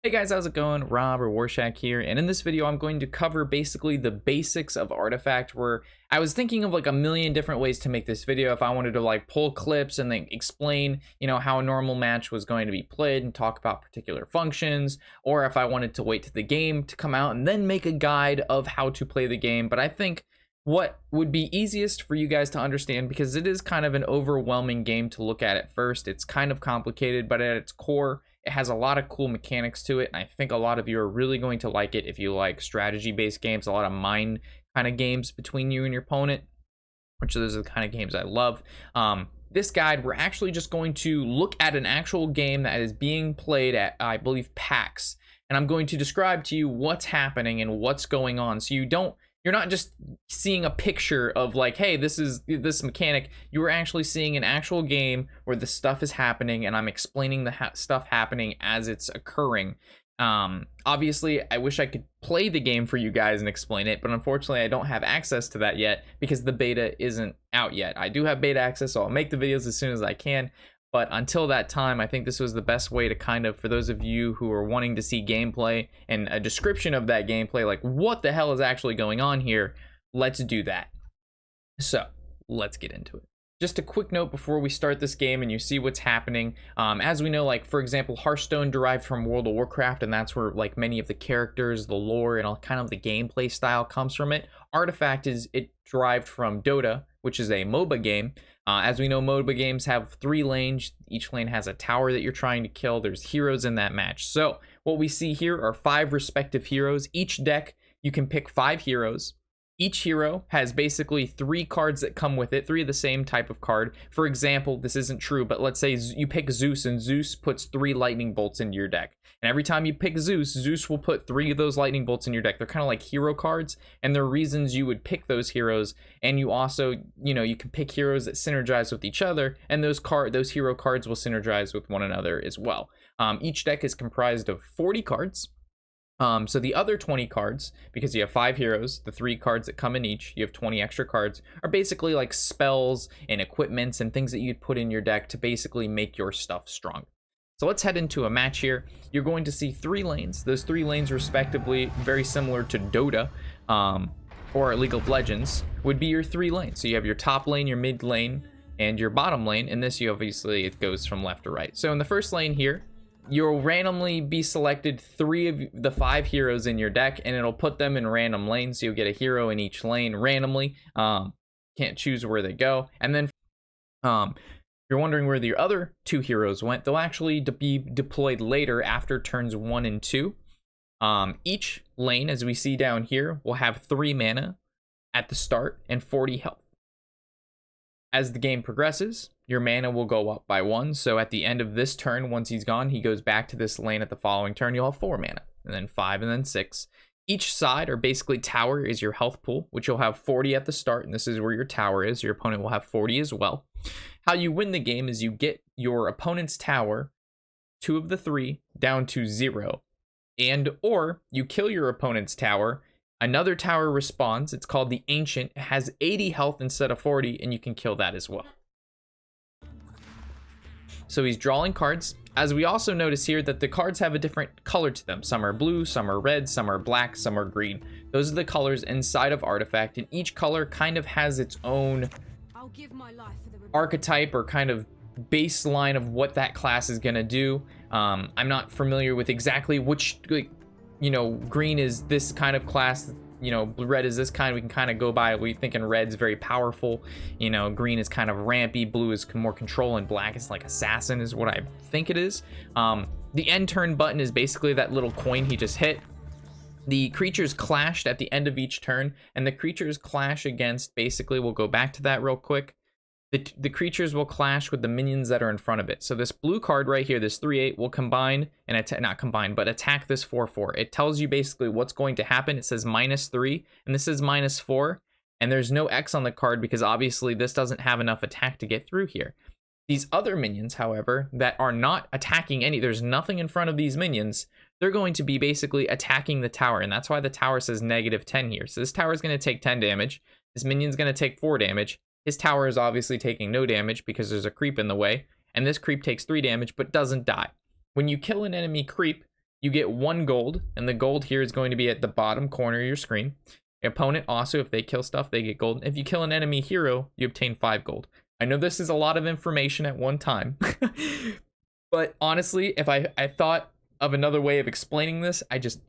Hey guys, how's it going? Rob or Warshak here, and in this video I'm going to cover basically the basics of Artifact, where I was thinking of like a million different ways to make this video if I wanted to like pull clips and then explain, how a normal match was going to be played and talk about particular functions, or if I wanted to wait to the game to come out and then make a guide of how to play the game. But I think what would be easiest for you guys to understand, because it is kind of an overwhelming game to look at first, it's kind of complicated, but at its core it has a lot of cool mechanics to it, and I think a lot of you are really going to like it if you like strategy-based games, a lot of mind kind of games between you and your opponent, which those are the kind of games I love. This guide, we're actually just going to look at an actual game that is being played at, I believe, PAX, and I'm going to describe to you what's happening and what's going on, so you're not just seeing a picture of like, hey, this is this mechanic. You are actually seeing an actual game where the stuff is happening, and I'm explaining the stuff happening as it's occurring. Obviously, I wish I could play the game for you guys and explain it, but unfortunately, I don't have access to that yet because the beta isn't out yet. I do have beta access, so I'll make the videos as soon as I can. But until that time, I think this was the best way to kind of, for those of you who are wanting to see gameplay and a description of that gameplay, like what the hell is actually going on here, let's do that. So let's get into it. Just a quick note before we start this game and you see what's happening. As we know, like for example, Hearthstone derived from World of Warcraft, and that's where like many of the characters, the lore, and all kind of the gameplay style comes from it. Artifact it derived from Dota, which is a MOBA game. As we know, MOBA games have 3 lanes. Each lane has a tower that you're trying to kill. There's heroes in that match. So what we see here are 5 respective heroes. Each deck, you can pick 5 heroes. Each hero has basically 3 cards that come with it, 3 of the same type of card. For example, this isn't true, but let's say you pick Zeus, and Zeus puts 3 lightning bolts into your deck. And every time you pick Zeus, Zeus will put 3 of those lightning bolts in your deck. They're kind of like hero cards, and there are reasons you would pick those heroes. And you also, you can pick heroes that synergize with each other, and those hero cards will synergize with one another as well. Each deck is comprised of 40 cards. So the other 20 cards, because you have 5 heroes, the 3 cards that come in each, you have 20 extra cards, are basically like spells and equipments and things that you'd put in your deck to basically make your stuff strong. So let's head into a match here. You're going to see 3 lanes. Those 3 lanes, respectively, very similar to Dota or League of Legends, would be your 3 lanes. So you have your top lane, your mid lane, and your bottom lane. In this, obviously, it goes from left to right. So in the first lane here, you'll randomly be selected 3 of the 5 heroes in your deck, and it'll put them in random lanes. So you'll get a hero in each lane randomly. Can't choose where they go. And then you're wondering where the other 2 heroes went. They'll actually be deployed later after turns 1 and 2. Each lane, as we see down here, will have 3 mana at the start and 40 health. As the game progresses, your mana will go up by 1. So at the end of this turn, once he's gone, he goes back to this lane at the following turn. You'll have 4 mana, and then 5, and then 6. Each side, or basically tower, is your health pool, which you'll have 40 at the start, and this is where your tower is. Your opponent will have 40 as well. How you win the game is you get your opponent's tower, 2 of the 3, down to 0. Or you kill your opponent's tower. Another tower respawns. It's called the Ancient. It has 80 health instead of 40, and you can kill that as well. So he's drawing cards. As we also notice here that the cards have a different color to them. Some are blue, some are red, some are black, some are green. Those are the colors inside of Artifact, and each color kind of has its own archetype or kind of baseline of what that class is going to do. I'm not familiar with exactly which, green is this kind of class, red is this kind. We can kind of go by, we thinking red's very powerful, green is kind of rampy, blue is more control, and black is like assassin is what I think it is. The end turn button is basically that little coin he just hit. The creatures clashed at the end of each turn, and the creatures clash against, basically, we'll go back to that real quick. The creatures will clash with the minions that are in front of it. So this blue card right here, this 3/8, will combine and not combine, but attack this 4/4. It tells you basically what's going to happen. It says -3, and this is -4, and there's no X on the card because obviously this doesn't have enough attack to get through here. These other minions, however, that are not attacking there's nothing in front of these minions, they're going to be basically attacking the tower, and that's why the tower says -10 here. So this tower is going to take 10 damage. This minion's going to take 4 damage. His tower is obviously taking no damage because there's a creep in the way, and this creep takes 3 damage but doesn't die. When you kill an enemy creep, you get 1 gold, and the gold here is going to be at the bottom corner of your screen. The opponent also, if they kill stuff, they get gold. If you kill an enemy hero, you obtain 5 gold. I know this is a lot of information at one time, but honestly, if I thought of another way of explaining this, I just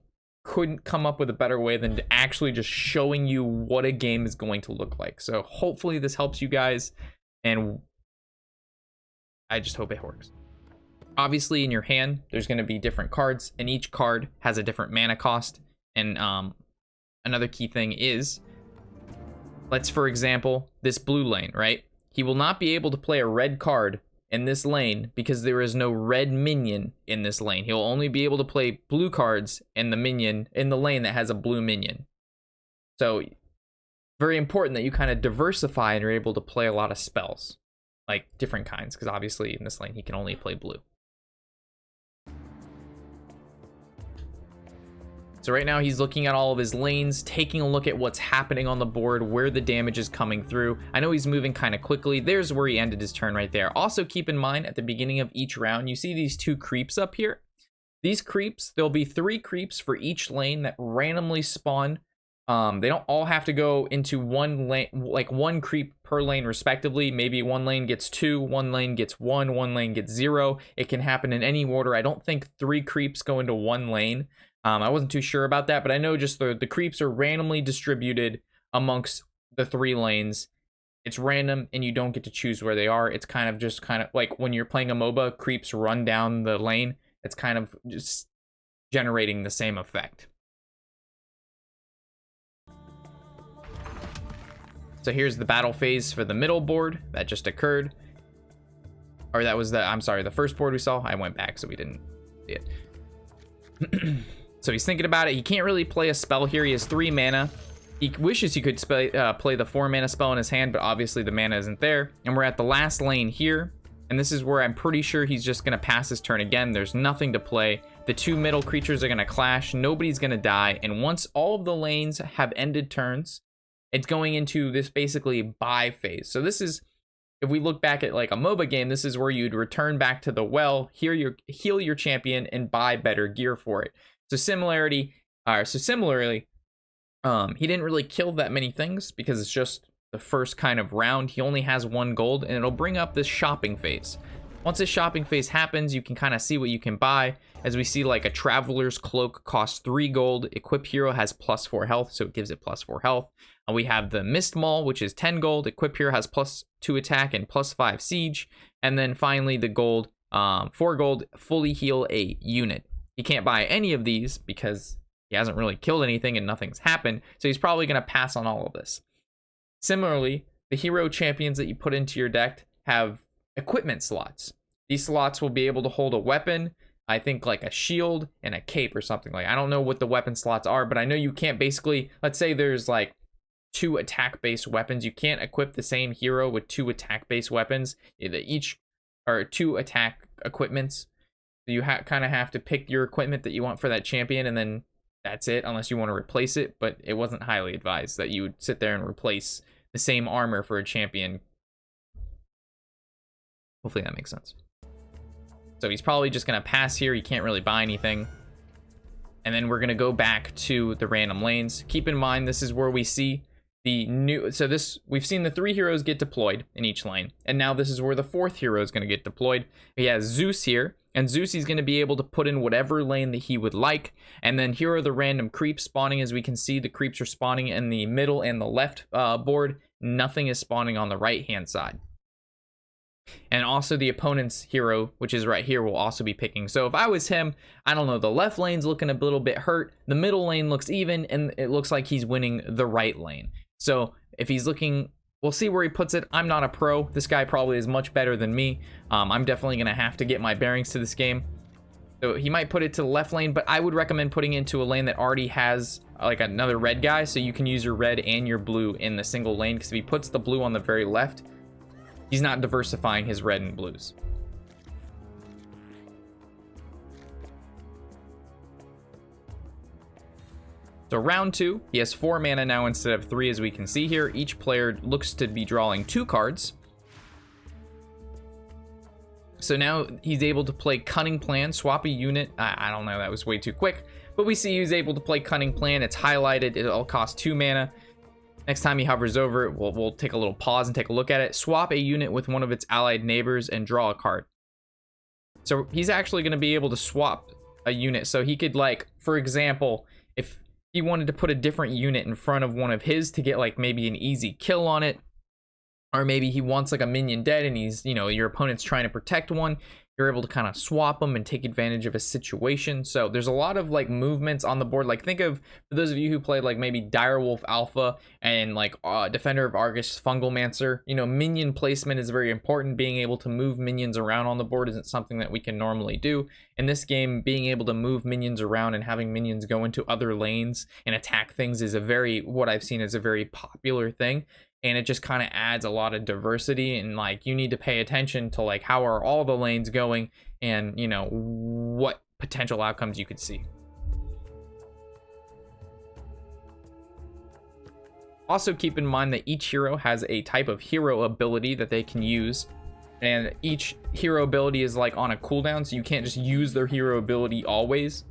couldn't come up with a better way than to actually just showing you what a game is going to look like. So hopefully this helps you guys, and I just hope it works. Obviously in your hand, there's going to be different cards, and each card has a different mana cost. And another key thing is, let's, for example, this blue lane, right? He will not be able to play a red card in this lane because there is no red minion in this lane. He'll only be able to play blue cards in the minion in the lane that has a blue minion. So very important that you kind of diversify and are able to play a lot of spells, like different kinds, because obviously in this lane he can only play blue. So right now he's looking at all of his lanes, taking a look at what's happening on the board, where the damage is coming through. I know he's moving kind of quickly. There's where he ended his turn right there. Also keep in mind, at the beginning of each round, you see these 2 creeps up here. These creeps, there'll be 3 creeps for each lane that randomly spawn. They don't all have to go into one lane, like 1 creep per lane respectively. Maybe one lane gets 2, one lane gets 1, one lane gets 0. It can happen in any order. I don't think 3 creeps go into one lane. I wasn't too sure about that, but I know just the creeps are randomly distributed amongst the 3 lanes. It's random, and you don't get to choose where they are. It's kind of like when you're playing a MOBA, creeps run down the lane. It's kind of just generating the same effect. So here's the battle phase for the middle board that just occurred. Or that was the first board we saw. I went back, so we didn't see it. So he's thinking about it. He can't really play a spell here. He has 3 mana. He wishes he could play the 4 mana spell in his hand, but obviously the mana isn't there. And we're at the last lane here. And this is where I'm pretty sure he's just going to pass his turn again. There's nothing to play. The 2 middle creatures are going to clash. Nobody's going to die. And once all of the lanes have ended turns, it's going into this basically buy phase. So this is, if we look back at like a MOBA game, this is where you'd return back to the well, heal your champion, and buy better gear for it. So similarly, he didn't really kill that many things because it's just the first kind of round. He only has 1 gold, and it'll bring up this shopping phase. Once this shopping phase happens, you can kind of see what you can buy. As we see, like a Traveler's Cloak costs 3 gold. Equip Hero has +4 health, so it gives it +4 health. We have the Mist Maul, which is 10 gold. Equip Hero has +2 attack and +5 siege. And then finally the gold, 4 gold, fully heal a unit. He can't buy any of these because he hasn't really killed anything and nothing's happened. So he's probably going to pass on all of this. Similarly, the hero champions that you put into your deck have equipment slots. These slots will be able to hold a weapon, I think like a shield and a cape or something like. I don't know what the weapon slots are, but I know you can't basically, let's say there's like 2 attack-based weapons. You can't equip the same hero with 2 attack-based weapons. Each are 2 attack equipments. You kind of have to pick your equipment that you want for that champion, and then that's it, unless you want to replace it. But it wasn't highly advised that you would sit there and replace the same armor for a champion. Hopefully that makes sense. So he's probably just going to pass here. He can't really buy anything. And then we're going to go back to the random lanes. Keep in mind, this is where we see the new, so this, we've seen the 3 heroes get deployed in each lane, and now this is where the 4th hero is going to get deployed. He has Zeus here, and Zeus, he's going to be able to put in whatever lane that he would like. And then here are the random creeps spawning. As we can see, the creeps are spawning in the middle and the left board. Nothing is spawning on the right hand side. And also the opponent's hero, which is right here, will also be picking. So if I was him, I don't know, the left lane's looking a little bit hurt, the middle lane looks even, and it looks like he's winning the right lane. So if he's looking, we'll see where he puts it. I'm not a pro. This guy probably is much better than me. I'm definitely going to have to get my bearings to this game. So he might put it to the left lane, but I would recommend putting it into a lane that already has like another red guy, so you can use your red and your blue in the single lane, because if he puts the blue on the very left, he's not diversifying his red and blues. So round 2, he has 4 mana now instead of 3, as we can see here. Each player looks to be drawing 2 cards. So now he's able to play Cunning Plan, swap a unit. I don't know, that was way too quick. But we see he's able to play Cunning Plan. It's highlighted. It'll cost 2 mana. Next time he hovers over it, we'll take a little pause and take a look at it. Swap a unit with one of its allied neighbors and draw a card. So he's actually going to be able to swap a unit. So he could, like, for example, if he wanted to put a different unit in front of one of his to get, like, maybe an easy kill on it, or maybe he wants like a minion dead and he's, you know, your opponent's trying to protect one, you're able to kind of swap them and take advantage of a situation. So there's a lot of like movements on the board. Like, think of, for those of you who played like maybe Direwolf Alpha and like Defender of Argus, Fungalmancer, you know, minion placement is very important. Being able to move minions around on the board isn't something that we can normally do. In this game, being able to move minions around and having minions go into other lanes and attack things is a very, what I've seen is a very popular thing. And it just kind of adds a lot of diversity, and like you need to pay attention to like how are all the lanes going and, you know, what potential outcomes you could see. Also keep in mind that each hero has a type of hero ability that they can use, and each hero ability is like on a cooldown, so you can't just use their hero ability always.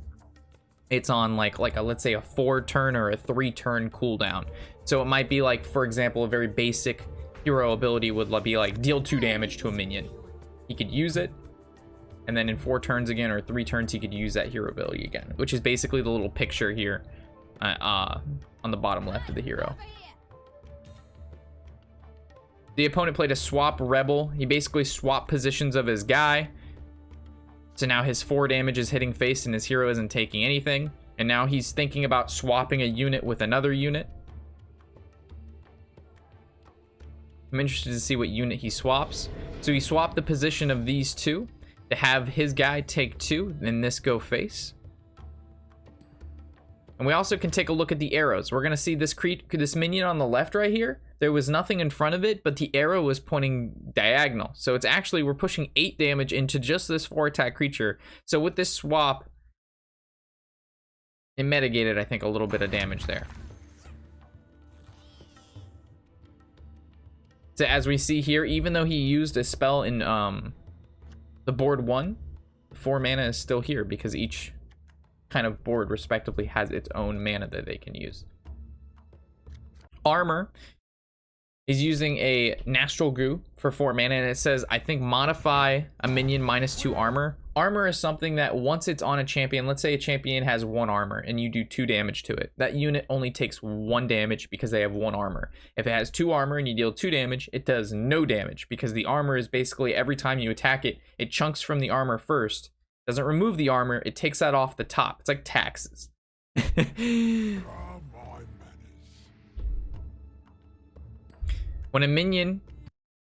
It's on like a, let's say, a 4-turn or a 3-turn cooldown. So it might be like, for example, a very basic hero ability would be like deal 2 damage to a minion. He could use it, and then in 4 turns again or 3 turns he could use that hero ability again, which is basically the little picture here on the bottom left of the hero. The opponent played a swap rebel. He basically swapped positions of his guy. So now his 4 damage is hitting face and his hero isn't taking anything. And now he's thinking about swapping a unit with another unit. I'm interested to see what unit he swaps. So he swapped the position of these 2 to have his guy take 2, then this go face. And we also can take a look at the arrows. We're gonna see this minion on the left right here. There was nothing in front of it, but the arrow was pointing diagonal. So it's actually, we're pushing 8 damage into just this 4 attack creature. So with this swap, it mitigated, I think, a little bit of damage there. So as we see here, even though he used a spell in the board 1, 4 mana is still here because each kind of board respectively has its own mana that they can use. Armor is using a Nastral Goo for 4 mana, and it says, I think, modify a minion -2 armor. Armor is something that once it's on a champion, let's say a champion has 1 armor and you do 2 damage to it, that unit only takes 1 damage because they have 1 armor. If it has 2 armor and you deal 2 damage, it does no damage because the armor is basically every time you attack it, it chunks from the armor first. Doesn't remove the armor, it takes that off the top. It's like taxes. When a minion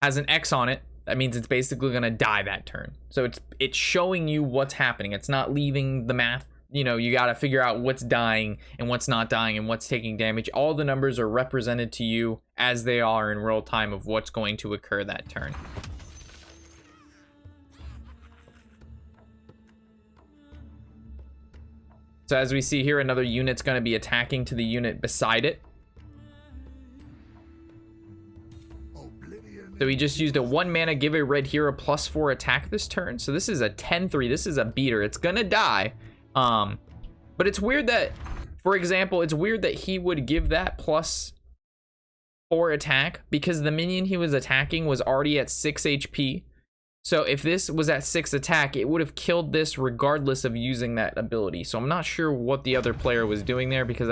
has an X on it, that means it's basically gonna die that turn. So it's showing you what's happening. It's not leaving the math. You know, you gotta figure out what's dying and what's not dying and what's taking damage. All the numbers are represented to you as they are in real time of what's going to occur that turn. So as we see here, another unit's gonna be attacking to the unit beside it. So he just used a 1 mana, give a red hero +4 attack this turn. So this is a 10-3. This is a beater. It's gonna die. But it's weird that, for example, it's weird that he would give that +4 attack because the minion he was attacking was already at 6 HP. So if this was at 6 attack, it would have killed this regardless of using that ability. So I'm not sure what the other player was doing there because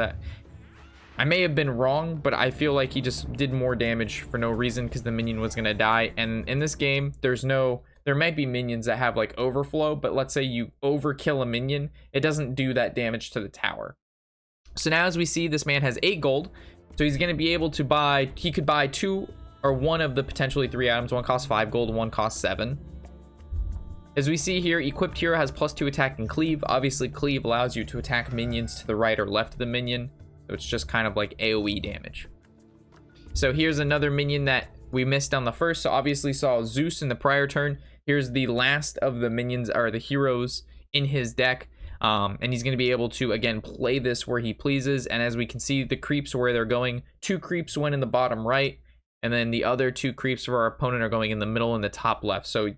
I may have been wrong, but I feel like he just did more damage for no reason because the minion was gonna die. And in this game, there might be minions that have like overflow, but let's say you overkill a minion, it doesn't do that damage to the tower. So now as we see, this man has 8 gold. So he's gonna be able to buy, he could buy 2 or 1 of the potentially 3 items. One costs 5 gold, one costs 7. As we see here, equipped hero has +2 attack and cleave. Obviously cleave allows you to attack minions to the right or left of the minion. So it's just kind of like AoE damage. So here's another minion that we missed on the first. So obviously saw Zeus in the prior turn. Here's the last of the minions, or the heroes, in his deck. And he's going to be able to, again, play this where he pleases. And as we can see, the creeps where they're going, 2 creeps went in the bottom right. And then the other 2 creeps for our opponent are going in the middle and the top left. So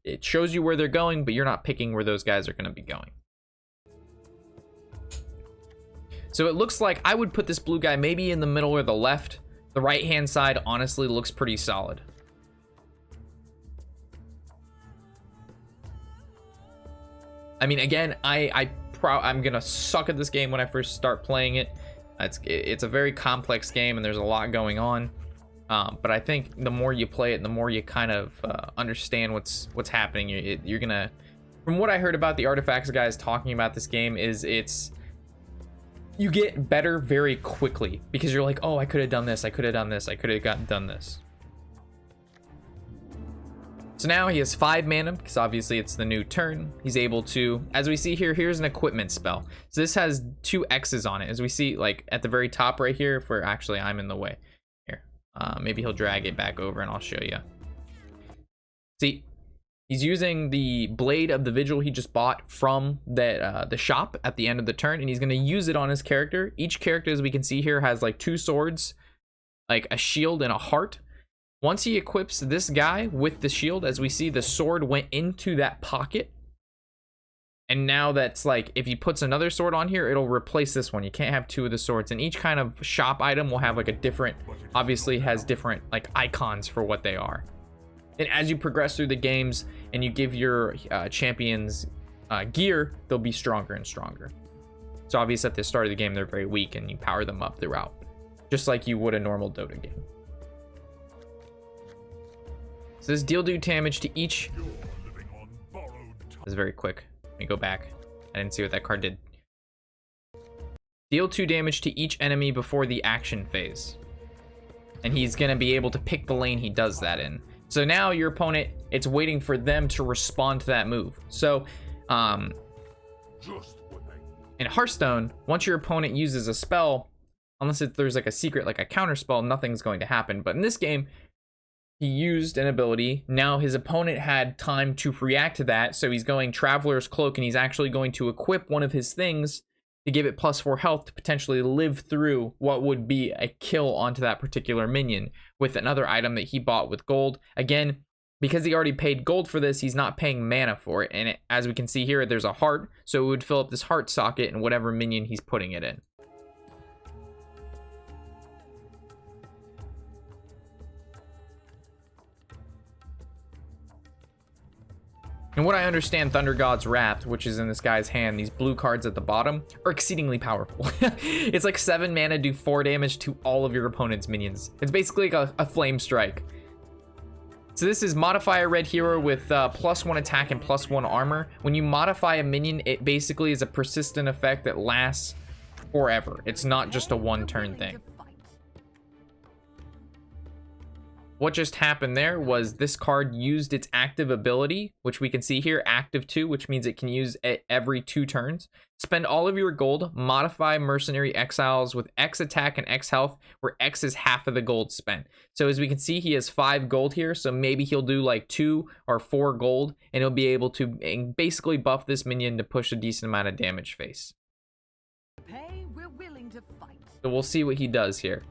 it shows you where they're going, but you're not picking where those guys are going to be going. So it looks like I would put this blue guy maybe in the middle or the left. The right hand side honestly looks pretty solid. I mean, again, I'm gonna suck at this game when I first start playing it. It's a very complex game and there's a lot going on. But I think the more you play it, the more you kind of understand what's happening. You're gonna, from what I heard about the Artifacts guys talking about this game, is you get better very quickly because you're like, oh, I could have done this, I could have done this, I could have done this. So now he has 5 mana because obviously it's the new turn. He's able to, as we see here, here's an equipment spell. So this has 2 X's on it, as we see like at the very top right here. If we're actually, I'm in the way here. Maybe he'll drag it back over and I'll show you. See, he's using the Blade of the Vigil he just bought from the shop at the end of the turn, and he's going to use it on his character. Each character, as we can see here, has like 2 swords, like a shield and a heart. Once he equips this guy with the shield, as we see, the sword went into that pocket. And now that's like, if he puts another sword on here, it'll replace this one. You can't have 2 of the swords. And each kind of shop item will have like a different, obviously has different like icons for what they are. And as you progress through the games and you give your champions gear, they'll be stronger and stronger. So obviously at the start of the game, they're very weak and you power them up throughout, just like you would a normal Dota game. So this deal do damage to each. This is very quick. Let me go back. I didn't see what that card did. Deal 2 damage to each enemy before the action phase. And he's going to be able to pick the lane he does that in. So now your opponent, it's waiting for them to respond to that move. So in Hearthstone, once your opponent uses a spell, unless there's like a secret, like a counter spell, nothing's going to happen. But in this game, he used an ability. Now his opponent had time to react to that. So he's going Traveler's Cloak, and he's actually going to equip one of his things to give it +4 health to potentially live through what would be a kill onto that particular minion with another item that he bought with gold. Again, because he already paid gold for this, he's not paying mana for it. And as we can see here, there's a heart. So it would fill up this heart socket in whatever minion he's putting it in. And what I understand, Thunder God's Wrath, which is in this guy's hand, these blue cards at the bottom, are exceedingly powerful. It's like 7 mana, do 4 damage to all of your opponent's minions. It's basically like a flame strike. So this is modify a red hero with +1 attack and +1 armor. When you modify a minion, it basically is a persistent effect that lasts forever. It's not just a 1-turn thing. What just happened there was this card used its active ability, which we can see here, active 2, which means it can use it every 2 turns. Spend all of your gold, modify Mercenary Exiles with X attack and X health, where X is half of the gold spent. So as we can see, he has 5 gold here, so maybe he'll do like 2 or 4 gold, and he'll be able to basically buff this minion to push a decent amount of damage face. Hey, we're willing to fight. So we'll see what he does here.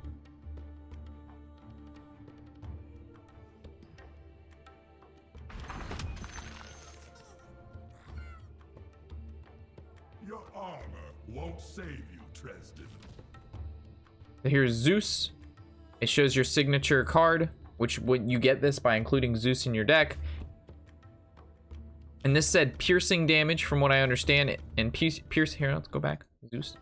Won't save you, Tresden. Here's Zeus. It shows your signature card, which when you get this by including Zeus in your deck. And this said piercing damage, from what I understand. And pierce here, let's go back. Zeus.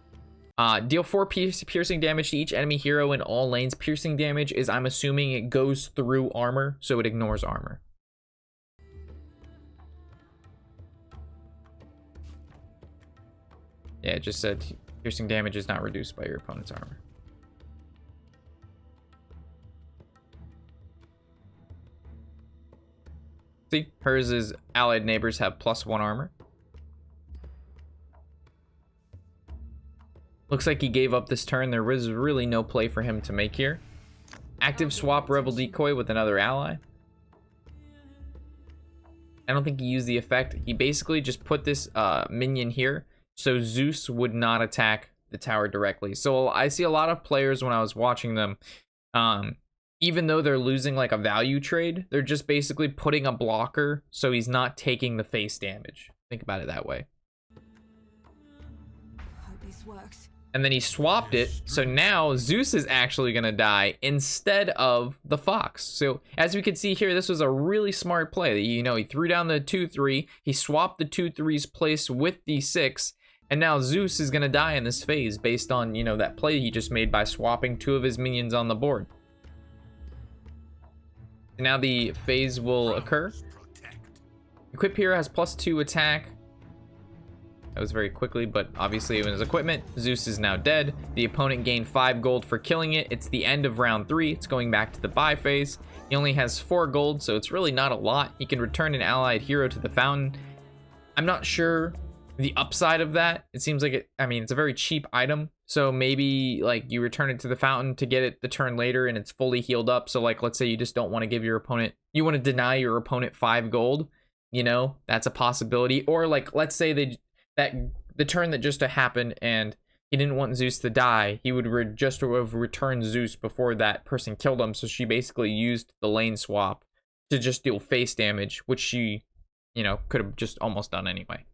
Deal 4 piercing damage to each enemy hero in all lanes. Piercing damage is, I'm assuming, it goes through armor, so it ignores armor. Yeah, it just said piercing damage is not reduced by your opponent's armor. See, hers' allied neighbors have +1 armor. Looks like he gave up this turn. There was really no play for him to make here. Active swap Rebel Decoy with another ally. I don't think he used the effect. He basically just put this minion here, so Zeus would not attack the tower directly. So I see a lot of players when I was watching them, even though they're losing like a value trade, they're just basically putting a blocker so he's not taking the face damage. Think about it that way. Hope this works. And then he swapped it, so now Zeus is actually gonna die instead of the Fox. So as we can see here, this was a really smart play. You know, he threw down the 2-3, he swapped the 2-3's place with the 6, and now Zeus is gonna die in this phase based on, you know, that play he just made by swapping 2 of his minions on the board. Now the phase will occur. Equip hero has +2 attack. That was very quickly, but obviously it was equipment. Zeus is now dead. The opponent gained 5 gold for killing it. It's the end of round 3. It's going back to the buy phase. He only has 4 gold, so it's really not a lot. He can return an allied hero to the fountain. I'm not sure the upside of that. It seems like it's a very cheap item. So maybe like you return it to the fountain to get it the turn later and it's fully healed up. So like, let's say you just don't want to give your opponent, you want to deny your opponent 5 gold, you know, that's a possibility. Or like, let's say the turn that just happened and he didn't want Zeus to die, he would just have returned Zeus before that person killed him. So she basically used the lane swap to just deal face damage, which she, you know, could have just almost done anyway.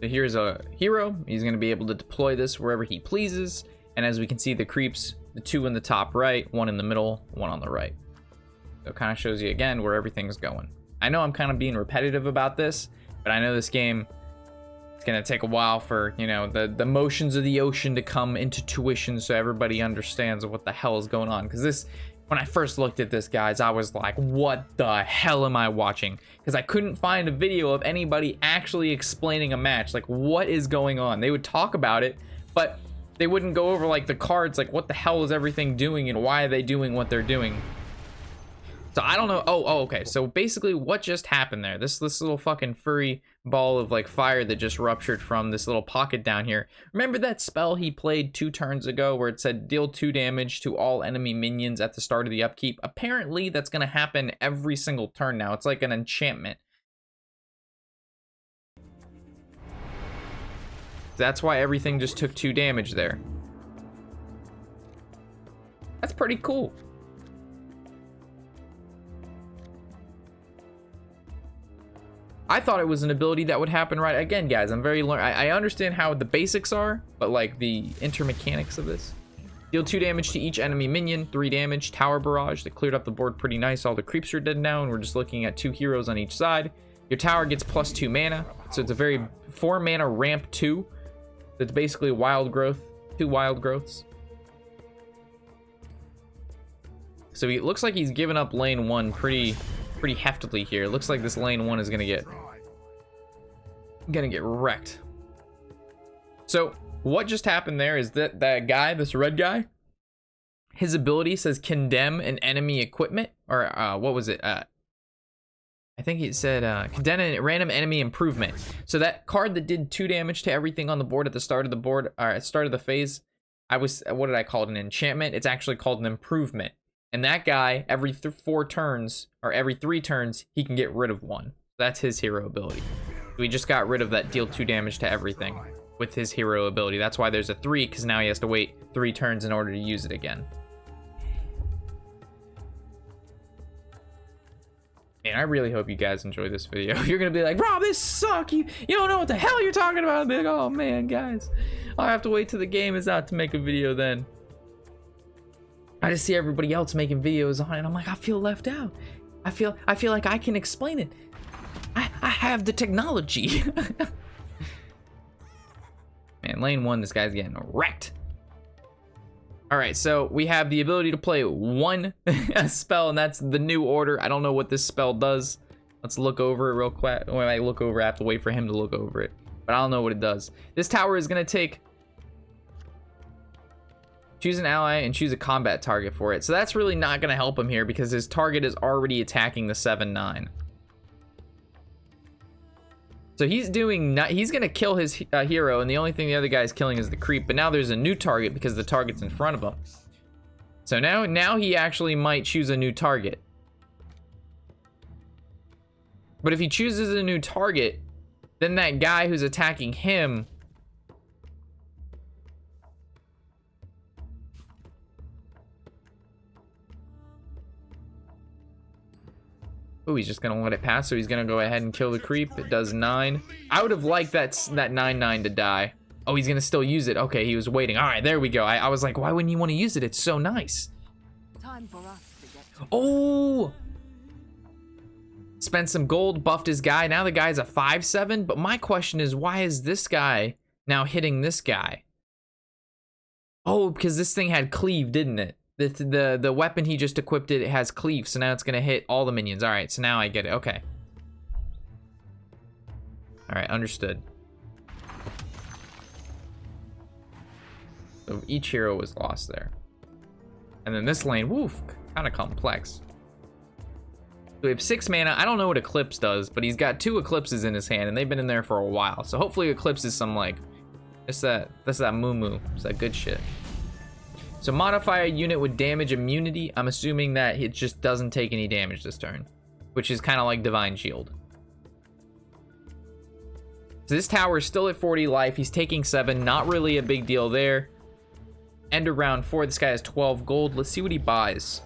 So here's a hero. He's going to be able to deploy this wherever he pleases. And as we can see, the creeps, the 2 in the top right, 1 in the middle, 1 on the right. So it kind of shows you again where everything's going. I know I'm kind of being repetitive about this, but I know this game, it's going to take a while for, you know, the motions of the ocean to come into tuition so everybody understands what the hell is going on. Because this, when I first looked at this, guys, I was like, what the hell am I watching? Because I couldn't find a video of anybody actually explaining a match. Like, what is going on? They would talk about it, but they wouldn't go over like the cards, like what the hell is everything doing and why are they doing what they're doing. So I don't know. Oh, okay. So basically what just happened there, this little fucking furry ball of like fire that just ruptured from this little pocket down here. Remember that spell he played 2 turns ago where it said deal 2 damage to all enemy minions at the start of the upkeep? Apparently that's going to happen every single turn now. It's like an enchantment. That's why everything just took 2 damage there. That's pretty cool. I thought it was an ability that would happen right again, guys. I understand how the basics are, but like the intermechanics of this. Deal 2 damage to each enemy minion, 3 damage, tower barrage. That cleared up the board pretty nice. All the creeps are dead now, and we're just looking at 2 heroes on each side. Your tower gets +2 mana, so it's a very 4 mana ramp 2. It's basically wild growth, 2 wild growths. So it looks like he's given up lane 1 pretty heftily here. It looks like this lane 1 is gonna get wrecked. So what just happened there is that guy, this red guy, his ability says condemn an enemy equipment, or what was it? I think it said condemn a random enemy improvement. So that card that did 2 damage to everything on the board at the start of the board, or at the start of the phase, what did I call it? An enchantment. It's actually called an improvement. And that guy, every 4 turns, or every 3 turns, he can get rid of 1. That's his hero ability. We just got rid of that deal 2 damage to everything with his hero ability. That's why there's a 3, because now he has to wait 3 turns in order to use it again. Man, I really hope you guys enjoy this video. You're gonna be like, Rob, this sucks. You don't know what the hell you're talking about. I'm like, oh man, guys, I'll have to wait till the game is out to make a video then. I just see everybody else making videos on it, and I'm like, I feel left out. I feel like I can explain it. I have the technology. Man, lane 1, this guy's getting wrecked. All right, so we have the ability to play 1 spell, and that's the new order. I don't know what this spell does. Let's look over it real quick. When I look over, I have to wait for him to look over it, but I don't know what it does. This tower is gonna take, choose an ally and choose a combat target for it. So that's really not gonna help him here because his target is already attacking the 7/9. So he's gonna kill his hero, and the only thing the other guy's killing is the creep. But now there's a new target because the target's in front of him. So now he actually might choose a new target. But if he chooses a new target, then that guy who's attacking him. Oh, he's just gonna let it pass, so he's gonna go ahead and kill the creep. It does 9. I would have liked that 9/9 to die. Oh, he's gonna still use it. Okay, he was waiting. All right, there we go. I was like, why wouldn't you want to use it? It's so nice. Time for us to get Oh! Spent some gold, buffed his guy. Now the guy's a 5/7. But my question is, why is this guy now hitting this guy? Oh, because this thing had cleave, didn't it? The weapon he just equipped, it has cleave, so now it's gonna hit all the minions. All right, so now I get it. Okay. All right, understood. So each hero was lost there, and then this lane, woof, kind of complex. So we have 6 mana. I don't know what Eclipse does, but he's got 2 Eclipses in his hand, and they've been in there for a while. So hopefully Eclipse is some like, that's that moo. It's that good shit. So modify a unit with damage immunity. I'm assuming that it just doesn't take any damage this turn, which is kind of like Divine Shield. So this tower is still at 40 life. He's taking 7. Not really a big deal there. End of round 4. This guy has 12 gold. Let's see what he buys.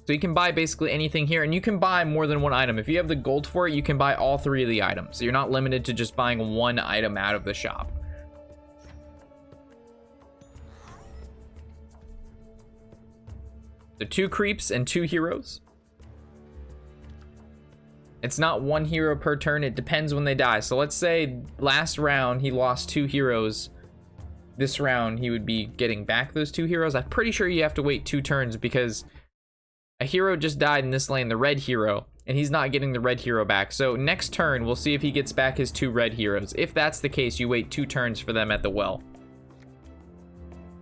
So you can buy basically anything here, and you can buy more than 1 item. If you have the gold for it, you can buy all 3 of the items. So you're not limited to just buying 1 item out of the shop. So 2 creeps and 2 heroes. It's not 1 hero per turn. It depends when they die. So let's say last round he lost 2 heroes. This round he would be getting back those 2 heroes. I'm pretty sure you have to wait 2 turns because a hero just died in this lane, the red hero, and he's not getting the red hero back. So next turn we'll see if he gets back his 2 red heroes. If that's the case, you wait 2 turns for them at the well.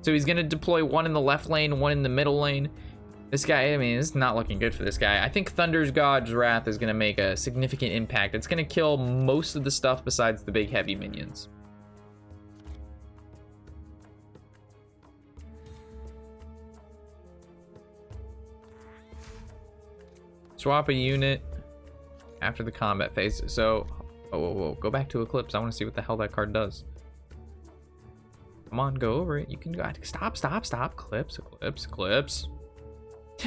So he's going to deploy 1 in the left lane, 1 in the middle lane. This guy, I mean, it's not looking good for this guy. I think Thunder's God's Wrath is going to make a significant impact. It's going to kill most of the stuff besides the big heavy minions. Swap a unit after the combat phase. So, whoa, go back to Eclipse. I want to see what the hell that card does. Come on, go over it. You can go. Stop. Eclipse.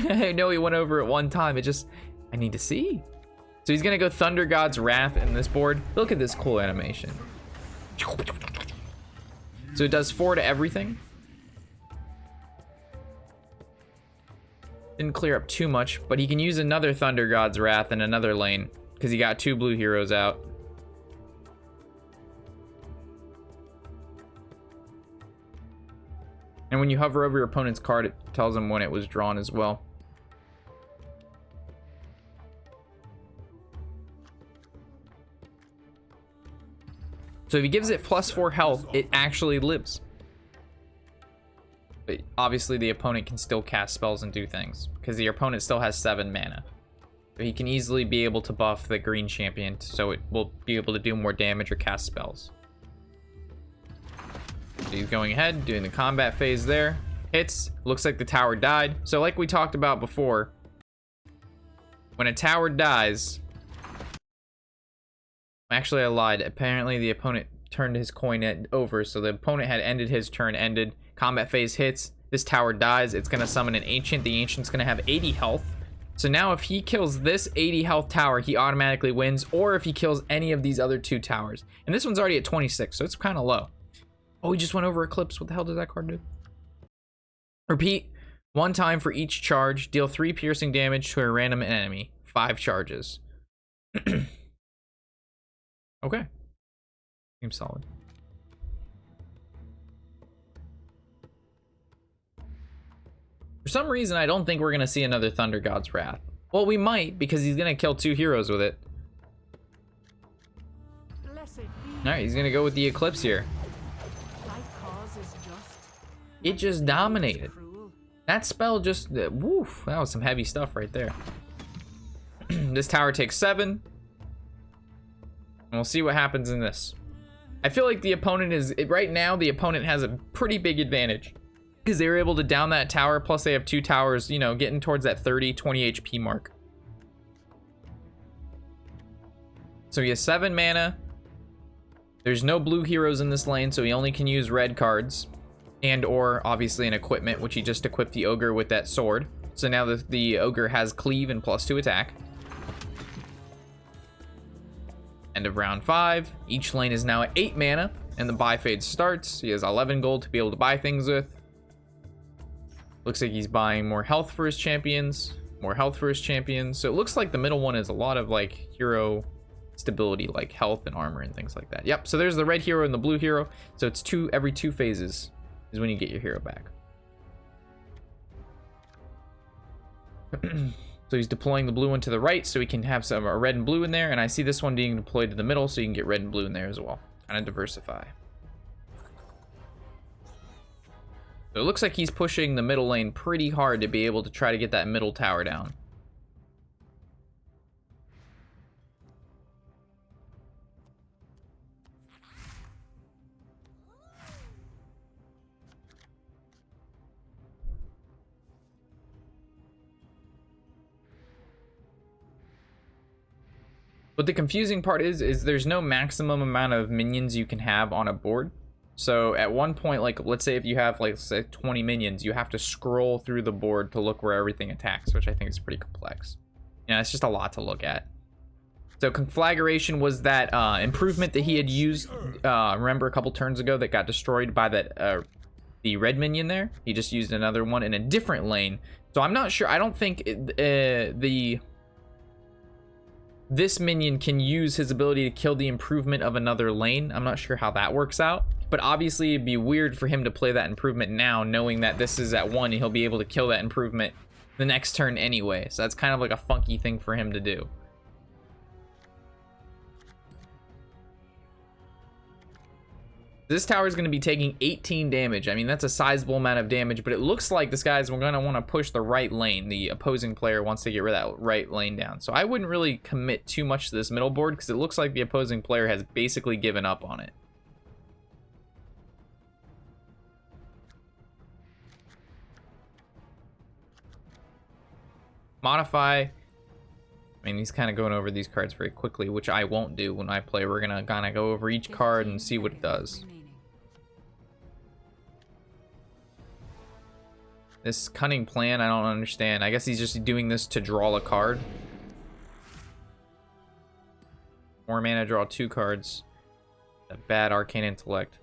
I know he went over it 1 time. I need to see. So he's gonna go Thunder God's Wrath in this board. Look at this cool animation. So it does 4 to everything. Didn't clear up too much, but he can use another Thunder God's Wrath in another lane because he got 2 blue heroes out. And when you hover over your opponent's card, it tells him when it was drawn as well. So if he gives it +4 health, it actually lives. But obviously the opponent can still cast spells and do things because the opponent still has 7 mana. So he can easily be able to buff the green champion so it will be able to do more damage or cast spells. So he's going ahead, doing the combat phase there. Hits. Looks like the tower died. So like we talked about before, when a tower dies... Actually, I lied. Apparently, the opponent turned his coin over, so the opponent had ended his turn, ended. Combat phase hits. This tower dies. It's going to summon an Ancient. The Ancient's going to have 80 health. So now if he kills this 80 health tower, he automatically wins, or if he kills any of these other 2 towers. And this one's already at 26, so it's kind of low. Oh, he just went over Eclipse. What the hell does that card do? Repeat 1 time for each charge. Deal 3 piercing damage to a random enemy. 5 charges. Okay. Seems solid. For some reason, I don't think we're going to see another Thunder God's Wrath. Well, we might, because he's going to kill 2 heroes with it. Alright, he's going to go with the Eclipse here. It just dominated. That spell just... woof, that was some heavy stuff right there. This tower takes 7. And we'll see what happens in this. I feel like the opponent is... right now, the opponent has a pretty big advantage. Because they were able to down that tower. Plus, they have 2 towers, you know, getting towards that 30, 20 HP mark. So he has 7 mana. There's no blue heroes in this lane, so he only can use red cards. And or obviously an equipment, which he just equipped the ogre with that sword. So now the ogre has cleave and +2 attack. End of round 5. Each lane is now at 8 mana, and the buy phase starts. He has 11 gold to be able to buy things with. Looks like he's buying more health for his champions. More health for his champions. So it looks like the middle one is a lot of like hero stability, like health and armor and things like that. Yep, so there's the red hero and the blue hero. So it's every 2 phases is when you get your hero back. So he's deploying the blue one to the right so he can have some red and blue in there. And I see this one being deployed to the middle so you can get red and blue in there as well. Kind of diversify. So it looks like he's pushing the middle lane pretty hard to be able to try to get that middle tower down. But the confusing part is there's no maximum amount of minions you can have on a board. So at one point, like let's say if you have like say 20 minions, you have to scroll through the board to look where everything attacks, which I think is pretty complex. Yeah, it's just a lot to look at. So Conflagration was that improvement that he had used, remember a couple turns ago, that got destroyed by that the red minion there. He just used another one in a different lane. So I'm not sure. I don't think this minion can use his ability to kill the improvement of another lane. I'm not sure how that works out. But obviously it'd be weird for him to play that improvement now, knowing that this is at 1 and he'll be able to kill that improvement the next turn anyway. So that's kind of like a funky thing for him to do. This tower is going to be taking 18 damage. I mean, that's a sizable amount of damage, but it looks like this guy's going to want to push the right lane. The opposing player wants to get rid of that right lane down. So I wouldn't really commit too much to this middle board because it looks like the opposing player has basically given up on it. Modify. I mean, he's kind of going over these cards very quickly, which I won't do when I play. We're going to kind of go over each card and see what it does. This cunning plan, I don't understand. I guess he's just doing this to draw a card. 4 mana, draw 2 cards. A bad arcane intellect.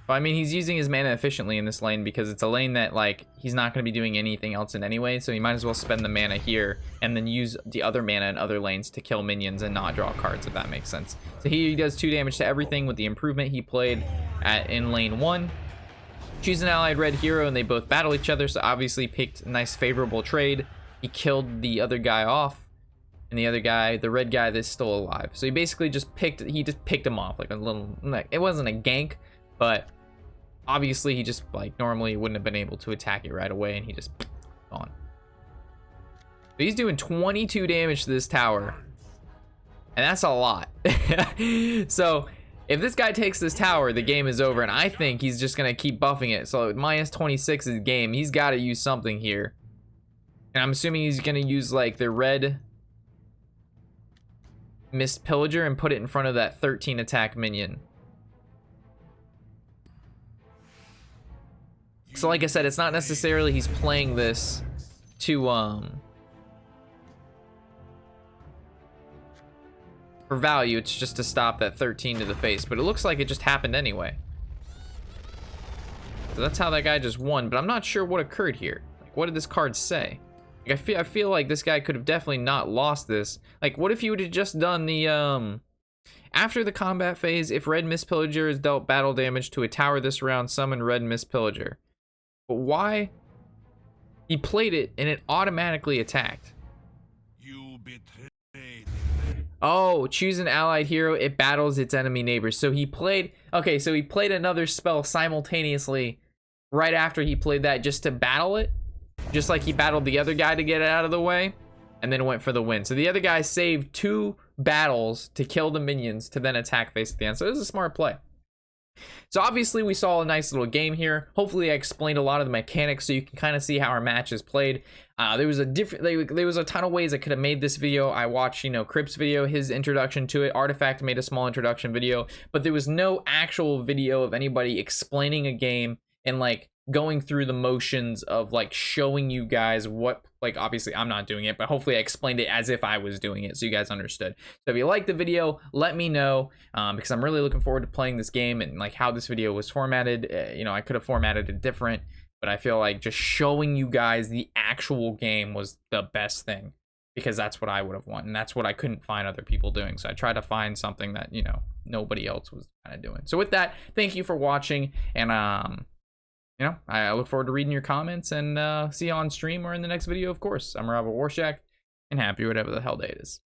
But I mean, he's using his mana efficiently in this lane because it's a lane that, like, he's not going to be doing anything else in anyway, so he might as well spend the mana here and then use the other mana in other lanes to kill minions and not draw cards, if that makes sense. So here he does 2 damage to everything with the improvement he played in lane 1. Choose an allied red hero and they both battle each other, so obviously picked a nice favorable trade. He killed the other guy off, and the other guy, the red guy, that's still alive. So he basically just picked him off, like a little, like, it wasn't a gank, but obviously he just, like, normally wouldn't have been able to attack it right away, and he just gone. So he's doing 22 damage to this tower, and that's a lot. So if this guy takes this tower, the game is over, and I think he's just gonna keep buffing it. So minus 26 is game. He's got to use something here, and I'm assuming he's gonna use like the red Mist Pillager and put it in front of that 13 attack minion. So like I said, it's not necessarily he's playing this to for value, it's just to stop that 13 to the face, but it looks like it just happened anyway. So that's how that guy just won, but I'm not sure what occurred here. Like, what did this card say? Like, I feel like this guy could have definitely not lost this. Like, what if you would have just done the after the combat phase, if red Mist Pillager is dealt battle damage to a tower this round, summon red Mist Pillager. But why? He played it and it automatically attacked. You betrayed. Oh, choose an allied hero, it battles its enemy neighbors. So he played, okay, so he played another spell simultaneously right after he played that just to battle it. Just like he battled the other guy to get it out of the way and then went for the win. So the other guy saved 2 battles to kill the minions to then attack face at the end. So it was a smart play. So obviously we saw a nice little game here. Hopefully I explained a lot of the mechanics so you can kind of see how our matches played. There was a ton of ways I could have made this video. I watched, you know, Crip's video, his introduction to it. Artifact made a small introduction video, but there was no actual video of anybody explaining a game and like going through the motions of like showing you guys what, like, obviously I'm not doing it, but hopefully I explained it as if I was doing it so you guys understood. So if you like the video, let me know, because I'm really looking forward to playing this game and like how this video was formatted. You know, I could have formatted it different, but I feel like just showing you guys the actual game was the best thing, because that's what I would have wanted, and that's what I couldn't find other people doing. So I tried to find something that, you know, nobody else was kind of doing. So with that, thank you for watching, and you know, I look forward to reading your comments, and see you on stream or in the next video, of course. I'm Rob Warshak, and happy whatever the hell day it is.